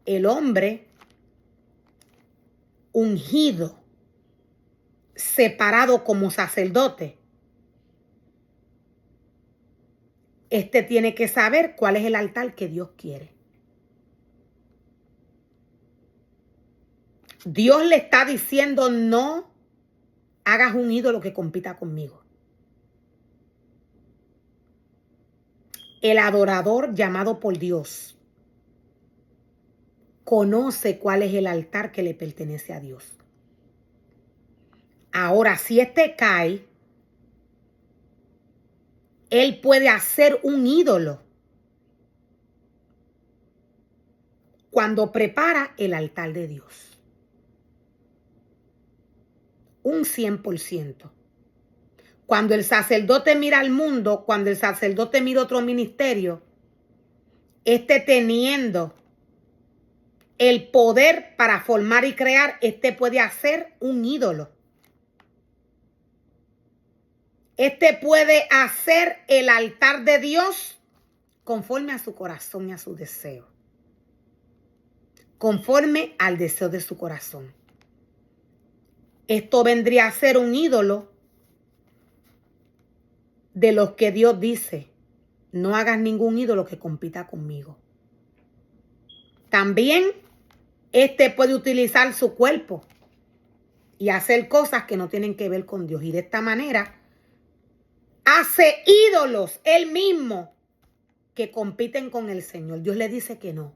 el hombre ungido, separado como sacerdote, tiene que saber cuál es el altar que Dios quiere. Dios le está diciendo: no hagas un ídolo que compita conmigo. El adorador llamado por Dios conoce cuál es el altar que le pertenece a Dios. Ahora, si cae, él puede hacer un ídolo cuando prepara el altar de Dios. Un 100%. Cuando el sacerdote mira al mundo, cuando el sacerdote mira otro ministerio, teniendo el poder para formar y crear, puede hacer un ídolo. Puede hacer el altar de Dios conforme a su corazón y a su deseo. Conforme al deseo de su corazón. Esto vendría a ser un ídolo de los que Dios dice: no hagas ningún ídolo que compita conmigo. También puede utilizar su cuerpo y hacer cosas que no tienen que ver con Dios. Y de esta manera hace ídolos él mismo que compiten con el Señor. Dios le dice que no.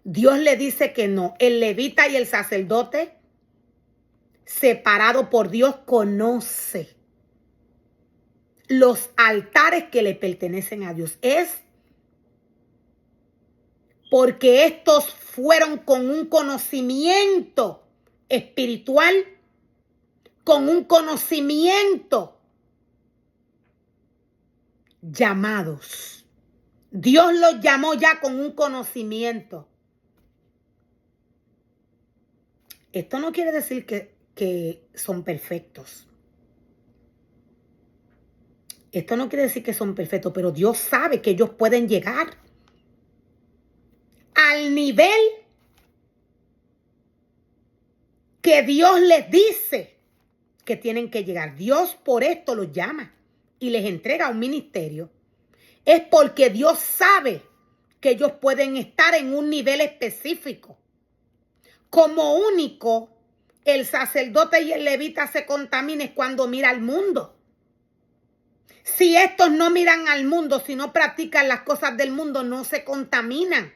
Dios le dice que no. El levita y el sacerdote, separado por Dios, conoce los altares que le pertenecen a Dios. Es porque estos fueron con un conocimiento espiritual, con un conocimiento, llamados. Dios los llamó ya con un conocimiento. Esto no quiere decir que son perfectos. Esto no quiere decir que son perfectos, pero Dios sabe que ellos pueden llegar al nivel que Dios les dice que tienen que llegar. Dios por esto los llama y les entrega un ministerio. Es porque Dios sabe que ellos pueden estar en un nivel específico. Como único, el sacerdote y el levita se contaminan cuando mira al mundo. Si estos no miran al mundo, si no practican las cosas del mundo, no se contaminan.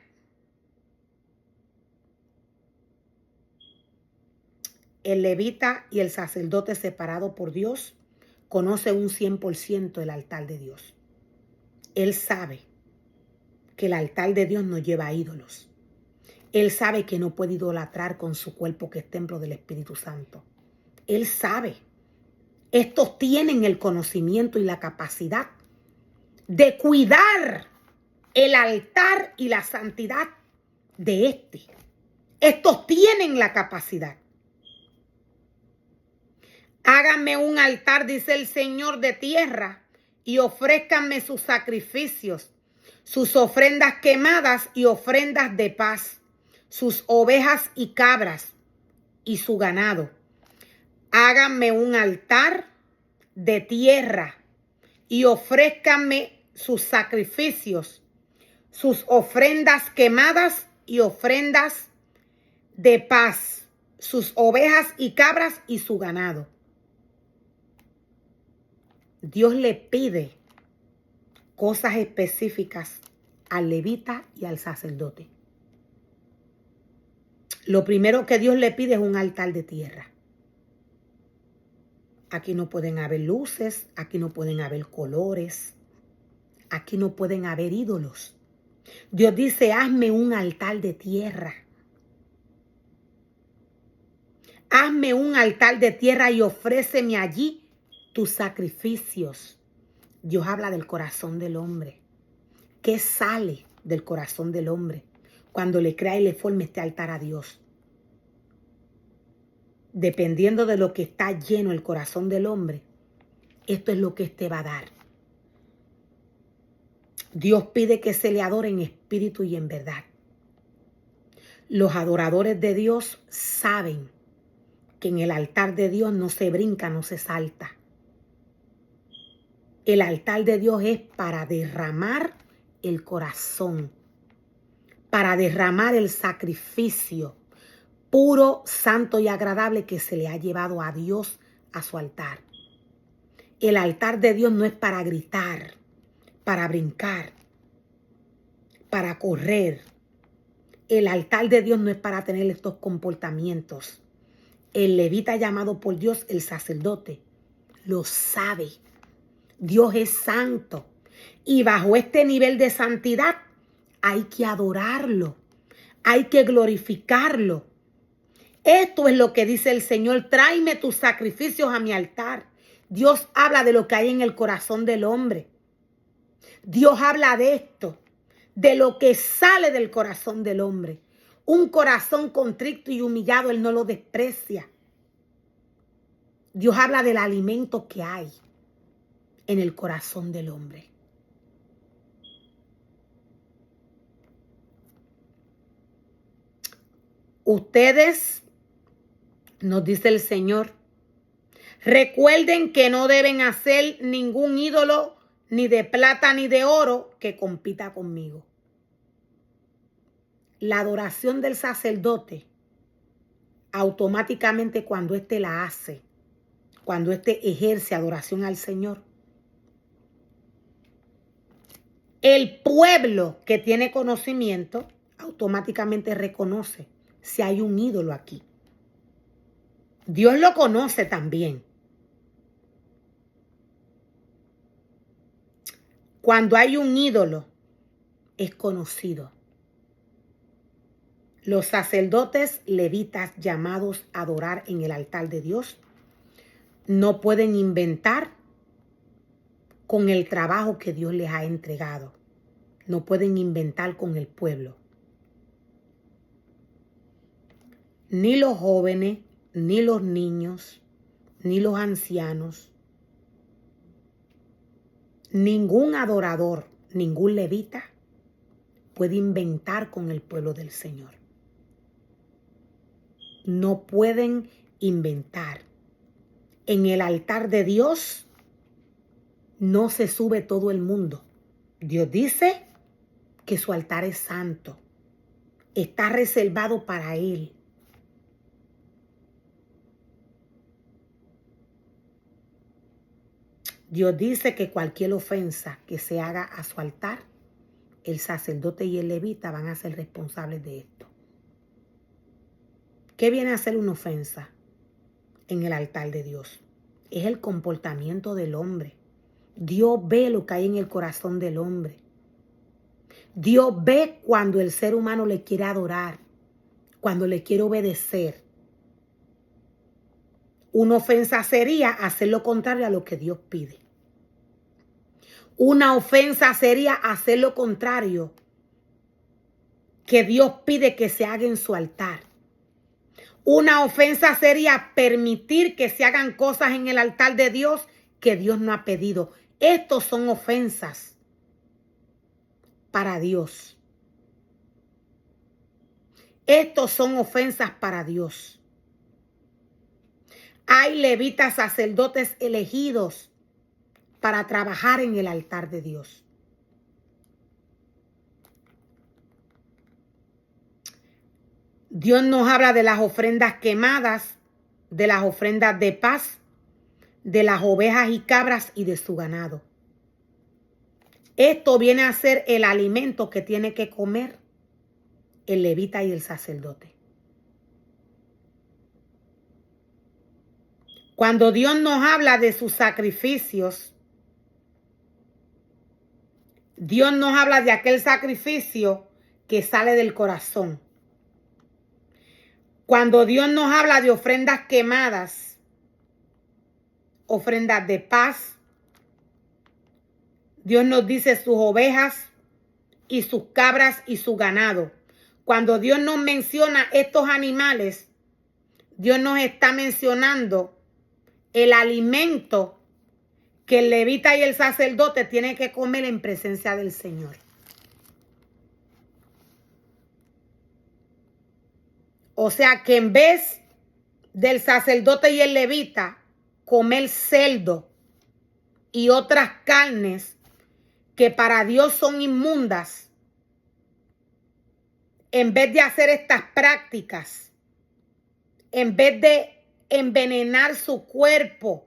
El levita y el sacerdote separado por Dios conoce un 100% el altar de Dios. Él sabe que el altar de Dios no lleva ídolos. Él sabe que no puede idolatrar con su cuerpo, que es templo del Espíritu Santo. Él sabe. Estos tienen el conocimiento y la capacidad de cuidar el altar y la santidad de Estos tienen la capacidad. Háganme un altar, dice el Señor, de tierra, y ofrézcanme sus sacrificios, sus ofrendas quemadas y ofrendas de paz, sus ovejas y cabras y su ganado. Háganme un altar de tierra y ofrézcanme sus sacrificios, sus ofrendas quemadas y ofrendas de paz, sus ovejas y cabras y su ganado. Dios le pide cosas específicas al levita y al sacerdote. Lo primero que Dios le pide es un altar de tierra. Aquí no pueden haber luces, aquí no pueden haber colores, aquí no pueden haber ídolos. Dios dice: hazme un altar de tierra. Hazme un altar de tierra y ofréceme allí tus sacrificios. Dios habla del corazón del hombre. ¿Qué sale del corazón del hombre cuando le crea y le forme este altar a Dios? Dependiendo de lo que está lleno el corazón del hombre, esto es lo que va a dar. Dios pide que se le adore en espíritu y en verdad. Los adoradores de Dios saben que en el altar de Dios no se brinca, no se salta. El altar de Dios es para derramar el corazón, para derramar el sacrificio puro, santo y agradable que se le ha llevado a Dios a su altar. El altar de Dios no es para gritar, para brincar, para correr. El altar de Dios no es para tener estos comportamientos. El levita llamado por Dios, el sacerdote, lo sabe. Dios es santo. Y bajo este nivel de santidad hay que adorarlo. Hay que glorificarlo. Esto es lo que dice el Señor. Tráeme tus sacrificios a mi altar. Dios habla de lo que hay en el corazón del hombre. Dios habla de esto, de lo que sale del corazón del hombre. Un corazón contrito y humillado, Él no lo desprecia. Dios habla del alimento que hay en el corazón del hombre. Ustedes, nos dice el Señor, recuerden que no deben hacer ningún ídolo, ni de plata ni de oro, que compita conmigo. La adoración del sacerdote, automáticamente cuando éste la hace, cuando éste ejerce adoración al Señor, el pueblo que tiene conocimiento automáticamente reconoce si hay un ídolo aquí. Dios lo conoce también. Cuando hay un ídolo, es conocido. Los sacerdotes levitas llamados a adorar en el altar de Dios no pueden inventar con el trabajo que Dios les ha entregado. No pueden inventar con el pueblo. Ni los jóvenes, ni los niños, ni los ancianos, ningún adorador, ningún levita puede inventar con el pueblo del Señor. No pueden inventar. En el altar de Dios no se sube todo el mundo. Dios dice que su altar es santo. Está reservado para Él. Dios dice que cualquier ofensa que se haga a su altar, el sacerdote y el levita van a ser responsables de esto. ¿Qué viene a ser una ofensa en el altar de Dios? Es el comportamiento del hombre. Dios ve lo que hay en el corazón del hombre. Dios ve cuando el ser humano le quiere adorar, cuando le quiere obedecer. Una ofensa sería hacer lo contrario a lo que Dios pide. Una ofensa sería hacer lo contrario que Dios pide que se haga en su altar. Una ofensa sería permitir que se hagan cosas en el altar de Dios que Dios no ha pedido. Estos son ofensas para Dios. Estos son ofensas para Dios. Hay levitas sacerdotes elegidos para trabajar en el altar de Dios. Dios nos habla de las ofrendas quemadas, de las ofrendas de paz, de las ovejas y cabras y de su ganado. Esto viene a ser el alimento que tiene que comer el levita y el sacerdote. Cuando Dios nos habla de sus sacrificios, Dios nos habla de aquel sacrificio que sale del corazón. Cuando Dios nos habla de ofrendas quemadas, ofrendas de paz, Dios nos dice sus ovejas y sus cabras y su ganado. Cuando Dios nos menciona estos animales, Dios nos está mencionando el alimento que el levita y el sacerdote tienen que comer en presencia del Señor. O sea que en vez del sacerdote y el levita comer cerdo y otras carnes que para Dios son inmundas, en vez de hacer estas prácticas, en vez de envenenar su cuerpo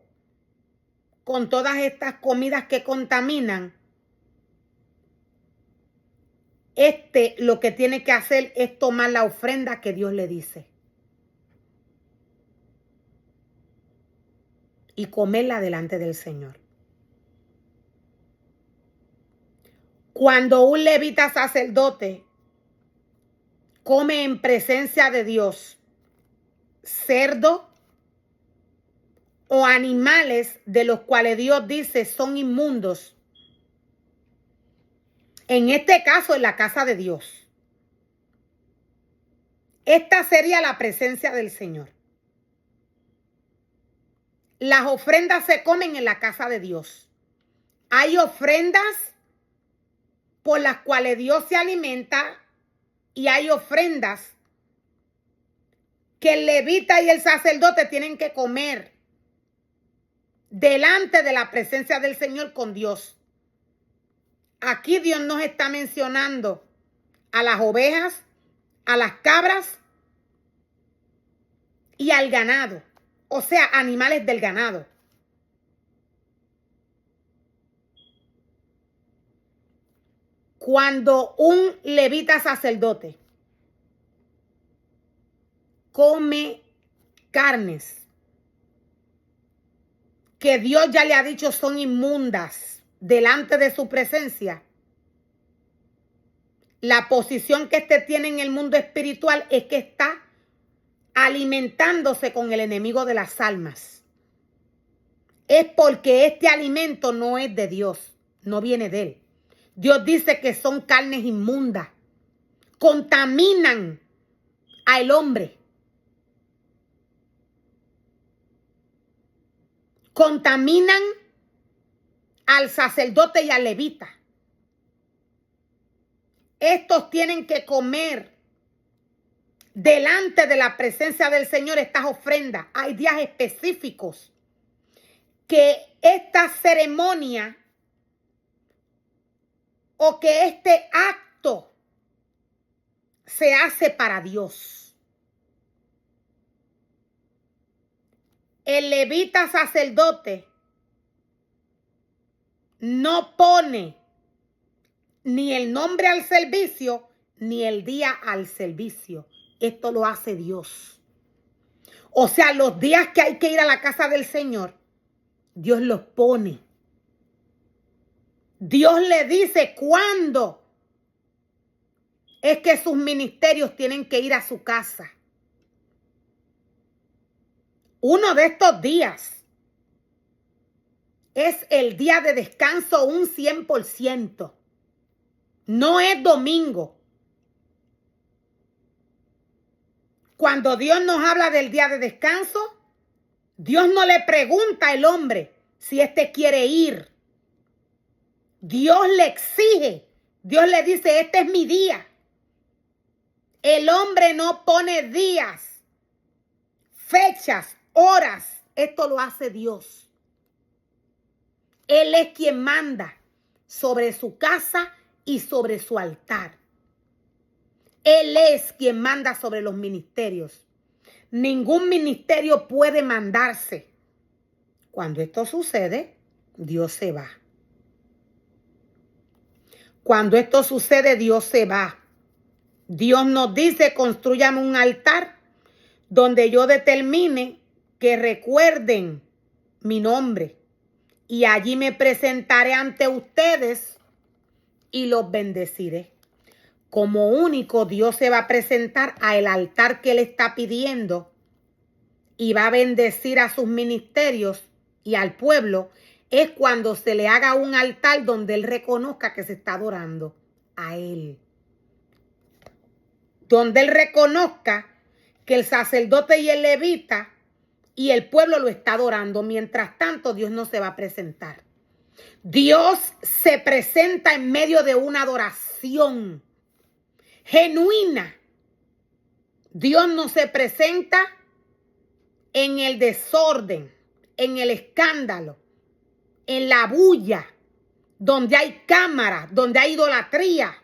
con todas estas comidas que contaminan, lo que tiene que hacer es tomar la ofrenda que Dios le dice y comerla delante del Señor. Cuando un levita sacerdote come en presencia de Dios cerdo o animales de los cuales Dios dice son inmundos, en este caso en la casa de Dios, esta sería la presencia del Señor. Las ofrendas se comen en la casa de Dios. Hay ofrendas por las cuales Dios se alimenta y hay ofrendas que el levita y el sacerdote tienen que comer delante de la presencia del Señor con Dios. Aquí Dios nos está mencionando a las ovejas, a las cabras y al ganado, o sea, animales del ganado. Cuando un levita sacerdote come carnes que Dios ya le ha dicho son inmundas delante de su presencia, la posición que tiene en el mundo espiritual es que está alimentándose con el enemigo de las almas. Es porque este alimento no es de Dios, no viene de él. Dios dice que son carnes inmundas, contaminan al hombre, contaminan al sacerdote y al levita. Estos tienen que comer delante de la presencia del Señor estas ofrendas. Hay días específicos que esta ceremonia o que este acto se hace para Dios. El levita sacerdote no pone ni el nombre al servicio, ni el día al servicio. Esto lo hace Dios. O sea, los días que hay que ir a la casa del Señor, Dios los pone. Dios le dice cuándo es que sus ministerios tienen que ir a su casa. Uno de estos días es el día de descanso un 100%. No es domingo. Cuando Dios nos habla del día de descanso, Dios no le pregunta al hombre si éste quiere ir. Dios le exige. Dios le dice, este es mi día. El hombre no pone días, fechas, horas. Esto lo hace Dios. Él es quien manda sobre su casa y sobre su altar. Él es quien manda sobre los ministerios. Ningún ministerio puede mandarse. Cuando esto sucede, Dios se va. Cuando esto sucede, Dios se va. Dios nos dice, construyame un altar donde yo determine que recuerden mi nombre. Y allí me presentaré ante ustedes y los bendeciré. Como único, Dios se va a presentar al altar que Él está pidiendo y va a bendecir a sus ministerios y al pueblo. Es cuando se le haga un altar donde Él reconozca que se está adorando a Él. Donde Él reconozca que el sacerdote y el levita y el pueblo lo está adorando. Mientras tanto, Dios no se va a presentar. Dios se presenta en medio de una adoración genuina. Dios no se presenta en el desorden, en el escándalo, en la bulla, donde hay cámaras, donde hay idolatría,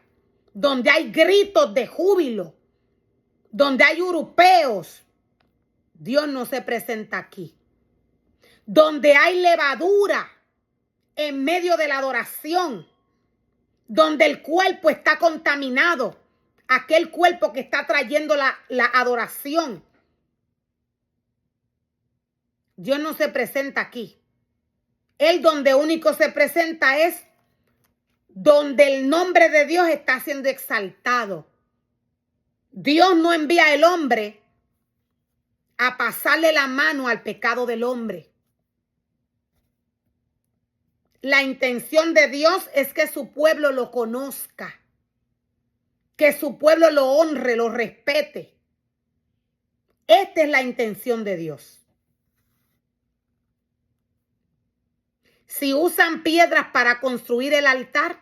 donde hay gritos de júbilo, donde hay europeos. Dios no se presenta aquí. Donde hay levadura en medio de la adoración, donde el cuerpo está contaminado, aquel cuerpo que está trayendo la adoración. Dios no se presenta aquí. Él donde único se presenta es donde el nombre de Dios está siendo exaltado. Dios no envía al hombre a pasarle la mano al pecado del hombre. La intención de Dios es que su pueblo lo conozca, que su pueblo lo honre, lo respete. Esta es la intención de Dios. Si usan piedras para construir el altar,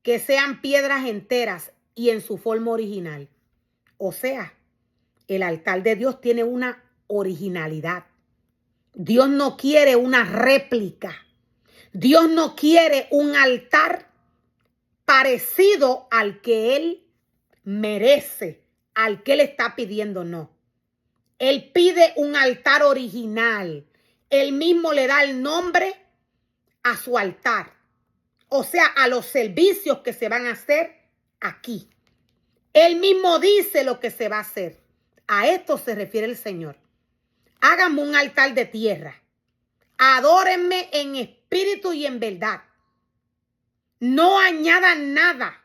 que sean piedras enteras y en su forma original. O sea, el altar de Dios tiene una originalidad. Dios no quiere una réplica. Dios no quiere un altar parecido al que Él merece, al que Él está pidiendo, no. Él pide un altar original. Él mismo le da el nombre a su altar. O sea, a los servicios que se van a hacer aquí. Él mismo dice lo que se va a hacer. A esto se refiere el Señor. Háganme un altar de tierra. Adórenme en espíritu y en verdad. No añadan nada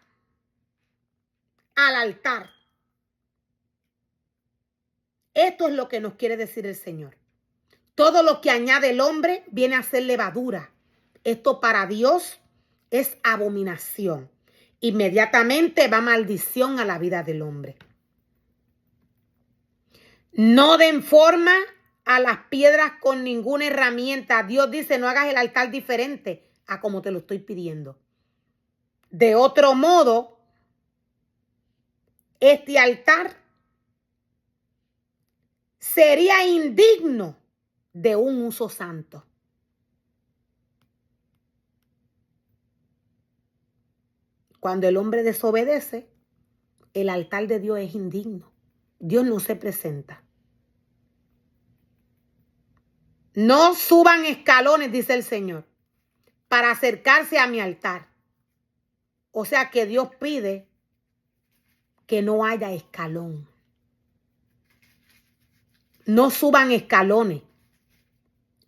al altar. Esto es lo que nos quiere decir el Señor. Todo lo que añade el hombre viene a ser levadura. Esto para Dios es abominación. Inmediatamente va maldición a la vida del hombre. No den forma a las piedras con ninguna herramienta. Dios dice, no hagas el altar diferente a como te lo estoy pidiendo. De otro modo, este altar sería indigno de un uso santo. Cuando el hombre desobedece, el altar de Dios es indigno. Dios no se presenta. No suban escalones, dice el Señor, para acercarse a mi altar. O sea que Dios pide que no haya escalón. No suban escalones.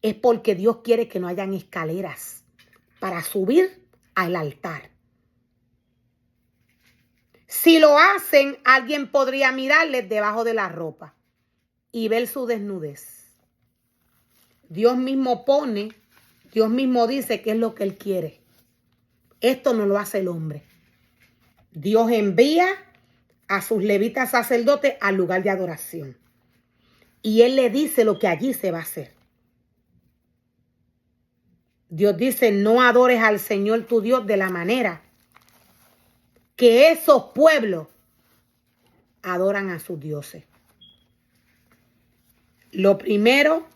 Es porque Dios quiere que no hayan escaleras para subir al altar. Si lo hacen, alguien podría mirarles debajo de la ropa y ver su desnudez. Dios mismo pone, Dios mismo dice que es lo que Él quiere. Esto no lo hace el hombre. Dios envía a sus levitas sacerdotes al lugar de adoración. Y Él le dice lo que allí se va a hacer. Dios dice, no adores al Señor tu Dios de la manera que esos pueblos adoran a sus dioses. Lo primero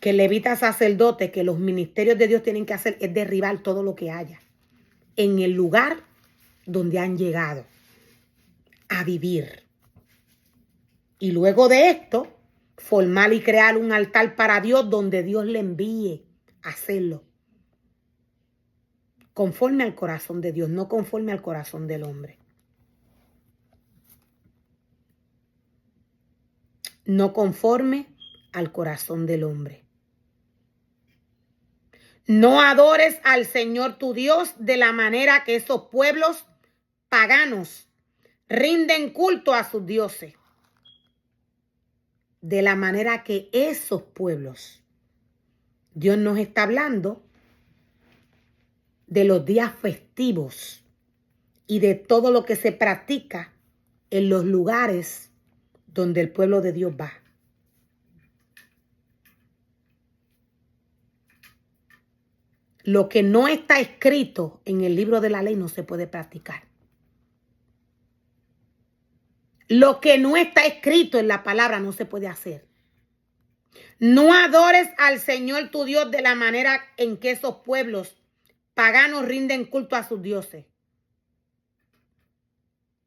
que levitas sacerdotes, que los ministerios de Dios tienen que hacer es derribar todo lo que haya en el lugar donde han llegado a vivir. Y luego de esto, formar y crear un altar para Dios donde Dios le envíe a hacerlo. Conforme al corazón de Dios, no conforme al corazón del hombre. No conforme al corazón del hombre. No adores al Señor tu Dios de la manera que esos pueblos paganos rinden culto a sus dioses. De la manera que esos pueblos. Dios nos está hablando de los días festivos y de todo lo que se practica en los lugares donde el pueblo de Dios va. Lo que no está escrito en el libro de la ley no se puede practicar. Lo que no está escrito en la palabra no se puede hacer. No adores al Señor tu Dios de la manera en que esos pueblos paganos rinden culto a sus dioses.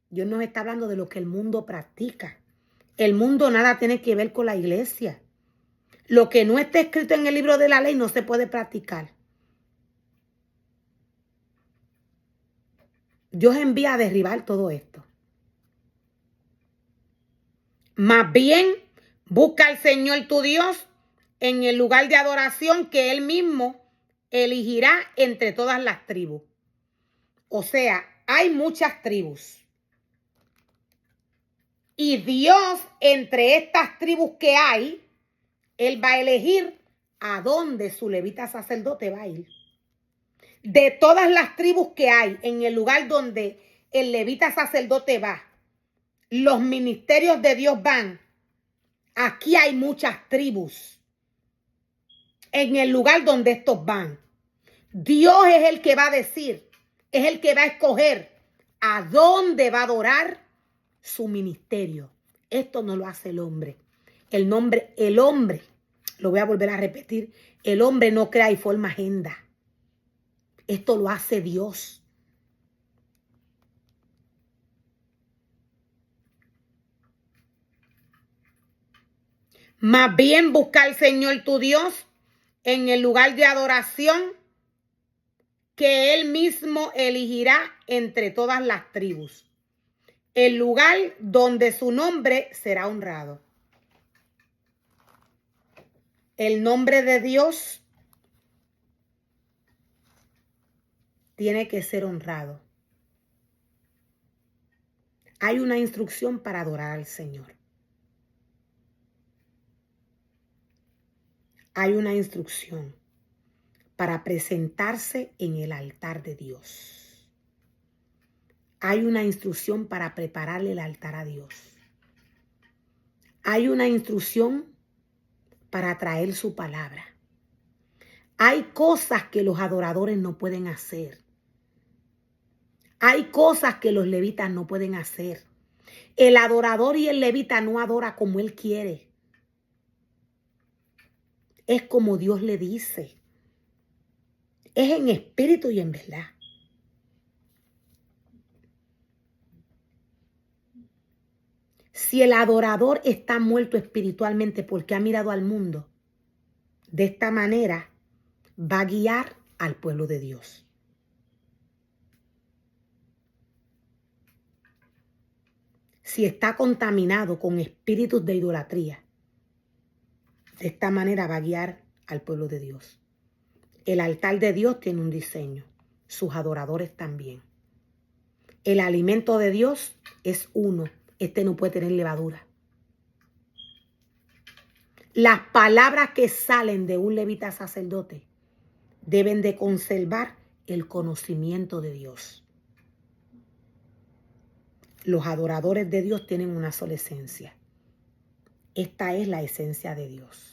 Dios nos está hablando de lo que el mundo practica. El mundo nada tiene que ver con la iglesia. Lo que no está escrito en el libro de la ley no se puede practicar. Dios envía a derribar todo esto. Más bien, busca al Señor tu Dios en el lugar de adoración que Él mismo elegirá entre todas las tribus. O sea, hay muchas tribus. Y Dios, entre estas tribus que hay, Él va a elegir a dónde su levita sacerdote va a ir. De todas las tribus que hay, en el lugar donde el levita sacerdote va, los ministerios de Dios van. Aquí hay muchas tribus. En el lugar donde estos van. Dios es el que va a decir, es el que va a escoger a dónde va a adorar su ministerio. Esto no lo hace el hombre. El hombre, lo voy a volver a repetir, el hombre no crea y forma agenda. Esto lo hace Dios. Más bien busca al Señor tu Dios en el lugar de adoración que Él mismo elegirá entre todas las tribus. El lugar donde su nombre será honrado. El nombre de Dios tiene que ser honrado. Hay una instrucción para adorar al Señor. Hay una instrucción para presentarse en el altar de Dios. Hay una instrucción para prepararle el altar a Dios. Hay una instrucción para traer su palabra. Hay cosas que los adoradores no pueden hacer. Hay cosas que los levitas no pueden hacer. El adorador y el levita no adora como él quiere. Es como Dios le dice. Es en espíritu y en verdad. Si el adorador está muerto espiritualmente porque ha mirado al mundo, de esta manera va a guiar al pueblo de Dios. Si está contaminado con espíritus de idolatría, de esta manera va a guiar al pueblo de Dios. El altar de Dios tiene un diseño, sus adoradores también. El alimento de Dios es uno, este no puede tener levadura. Las palabras que salen de un levita sacerdote deben de conservar el conocimiento de Dios. Los adoradores de Dios tienen una sola esencia. Esta es la esencia de Dios.